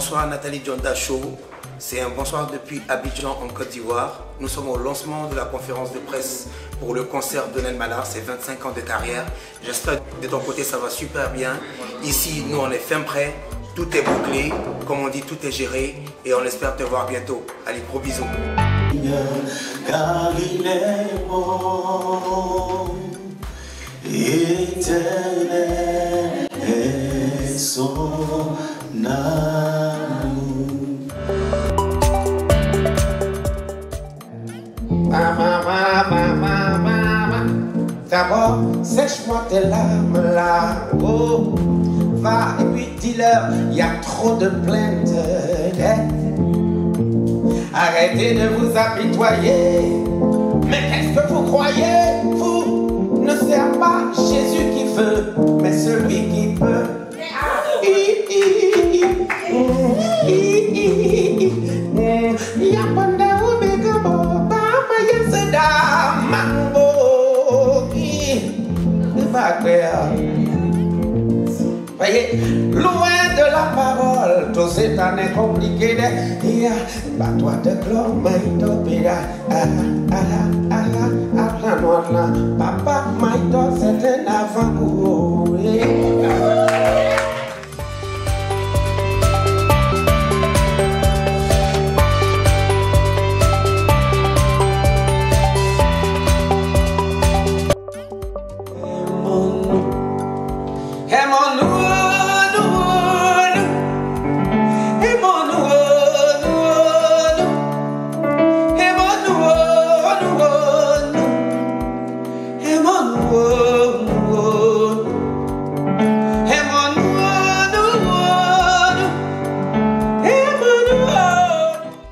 Bonsoir Nathalie Dionda Show. C'est un bonsoir depuis Abidjan en Côte d'Ivoire. Nous sommes au lancement de la conférence de presse pour le concert de Nel Malard, c'est 25 ans de carrière. J'espère que de ton côté ça va super bien. Ici, nous on est fin prêt, tout est bouclé, comme on dit, tout est géré et on espère te voir bientôt. Allez, gros bisous. Car il est bon, éternel est son amour. D'abord, sèche-moi tes larmes là, oh, va et puis dis-leur, il y a trop de plaintes. Arrêtez de vous apitoyer. Mais qu'est-ce que vous croyez? Vous ne sert pas Jésus qui veut, mais celui qui peut. Voyez, loin de la parole, tout c'est un compliqué de toi de gloire, maïdo, pira, papa, maïdo, c'est un avant-goût.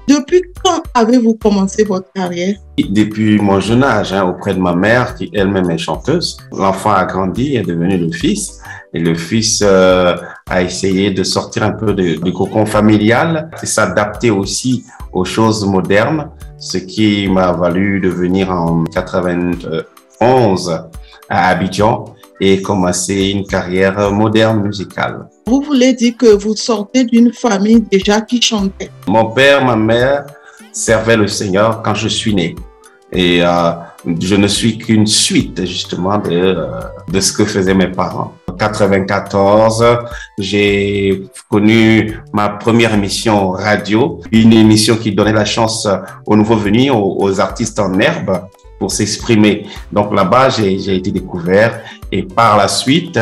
Depuis quand avez-vous commencé votre carrière? Depuis mon jeune âge, auprès de ma mère, qui elle-même est chanteuse. L'enfant a grandi, est devenu le fils. Et le fils a essayé de sortir un peu du cocon familial et s'adapter aussi aux choses modernes, ce qui m'a valu de venir en 91 à Abidjan et commencer une carrière moderne musicale. Vous voulez dire que vous sortez d'une famille déjà qui chantait? Mon père, ma mère servaient le Seigneur quand je suis né. Et je ne suis qu'une suite justement de ce que faisaient mes parents. En 94, j'ai connu ma première émission radio, une émission qui donnait la chance aux nouveaux venus, aux artistes en herbe, pour s'exprimer. Donc là-bas, j'ai été découvert et par la suite,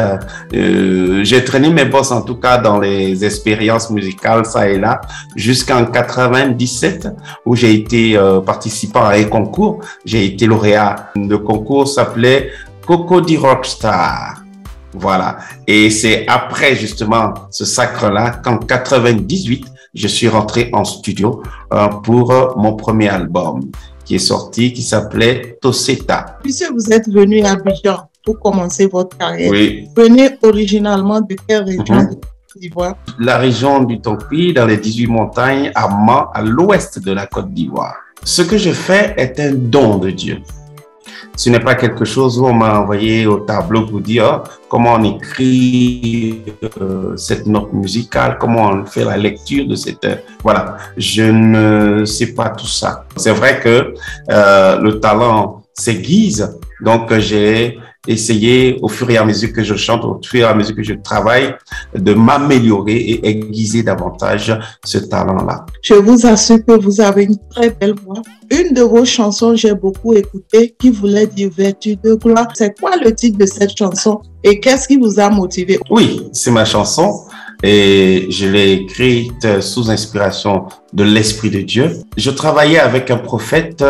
j'ai traîné mes bosses en tout cas dans les expériences musicales, ça et là, jusqu'en 97 où j'ai été participant à un concours. J'ai été lauréat. Le concours s'appelait Cocody Rockstar. Voilà. Et c'est après justement ce sacre-là qu'en 98, je suis rentré en studio pour mon premier album qui est sorti, qui s'appelait Toseta. Puisque vous êtes venu à Abidjan pour commencer votre carrière, oui. Vous venez originalement de quelle région de Côte d'Ivoire? La région du Tonpi, dans les 18 montagnes, à Mans, à l'ouest de la Côte d'Ivoire. Ce que je fais est un don de Dieu. Ce n'est pas quelque chose où on m'a envoyé au tableau pour dire comment on écrit cette note musicale, comment on fait la lecture de cette... Voilà, je ne sais pas tout ça. C'est vrai que le talent s'aiguise, donc j'ai essayé au fur et à mesure que je chante, au fur et à mesure que je travaille, de m'améliorer et aiguiser davantage ce talent-là. Je vous assure que vous avez une très belle voix. Une de vos chansons, j'ai beaucoup écouté, qui voulait dire vertu de gloire. C'est quoi le titre de cette chanson et qu'est-ce qui vous a motivé? Oui, c'est ma chanson et je l'ai écrite sous inspiration de l'Esprit de Dieu. Je travaillais avec un prophète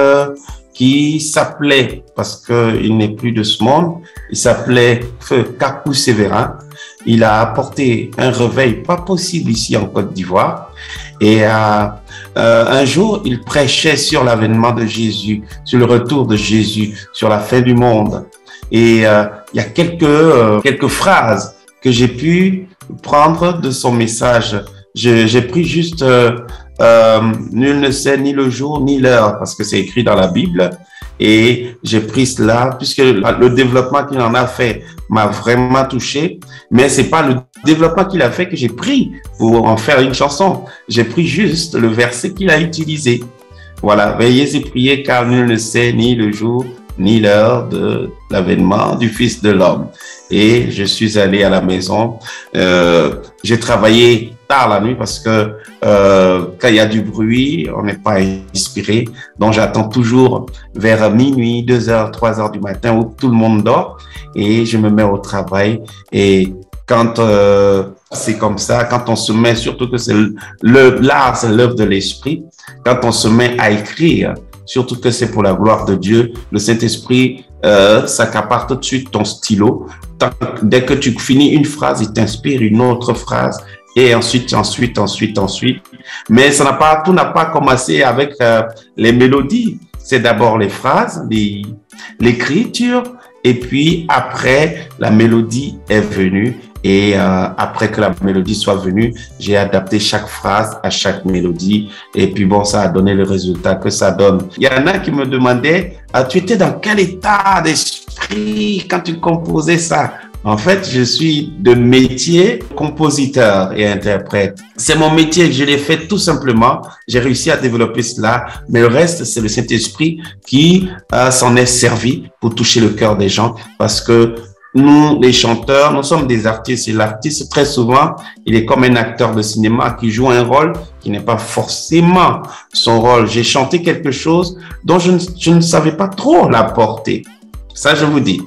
qui s'appelait, parce qu'il n'est plus de ce monde, il s'appelait Feu Kakou Sévérin. Il a apporté un réveil pas possible ici en Côte d'Ivoire. Et un jour, il prêchait sur l'avènement de Jésus, sur le retour de Jésus, sur la fin du monde. Et il y a quelques phrases que j'ai pu prendre de son message. J'ai pris juste nul ne sait ni le jour ni l'heure, parce que c'est écrit dans la Bible. Et j'ai pris cela, puisque le développement qu'il en a fait m'a vraiment touché. Mais c'est pas le développement qu'il a fait que j'ai pris pour en faire une chanson. J'ai pris juste le verset qu'il a utilisé. Voilà, veillez et priez car nul ne sait ni le jour ni l'heure de l'avènement du Fils de l'homme. Et je suis allé à la maison. J'ai travaillé tard la nuit parce que quand il y a du bruit, on n'est pas inspiré. Donc, j'attends toujours vers minuit, 2h, 3h du matin où tout le monde dort et je me mets au travail. Et quand c'est comme ça, quand on se met, surtout que c'est l'art, c'est l'œuvre de l'esprit, quand on se met à écrire, surtout que c'est pour la gloire de Dieu, le Saint-Esprit s'accapare tout de suite ton stylo. Dès que tu finis une phrase, il t'inspire une autre phrase. Et ensuite. Mais tout n'a pas commencé avec les mélodies. C'est d'abord les phrases, l'écriture, et puis après, la mélodie est venue. Et après que la mélodie soit venue, j'ai adapté chaque phrase à chaque mélodie. Et puis bon, ça a donné le résultat que ça donne. Il y en a qui me demandaient, tu étais dans quel état d'esprit quand tu composais ça? En fait, je suis de métier compositeur et interprète. C'est mon métier, je l'ai fait tout simplement. J'ai réussi à développer cela, mais le reste, c'est le Saint-Esprit qui s'en est servi pour toucher le cœur des gens parce que nous, les chanteurs, nous sommes des artistes et l'artiste, très souvent, il est comme un acteur de cinéma qui joue un rôle qui n'est pas forcément son rôle. J'ai chanté quelque chose dont je ne savais pas trop la porter. Ça, je vous dis.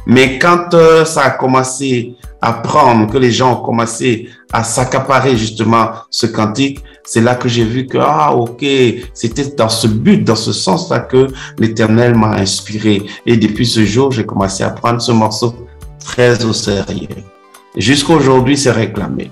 Mais quand ça a commencé à prendre, que les gens ont commencé à s'accaparer justement ce cantique, c'est là que j'ai vu que, ok, c'était dans ce but, dans ce sens-là que l'Éternel m'a inspiré. Et depuis ce jour, j'ai commencé à prendre ce morceau très au sérieux. Jusqu'à aujourd'hui, c'est réclamé.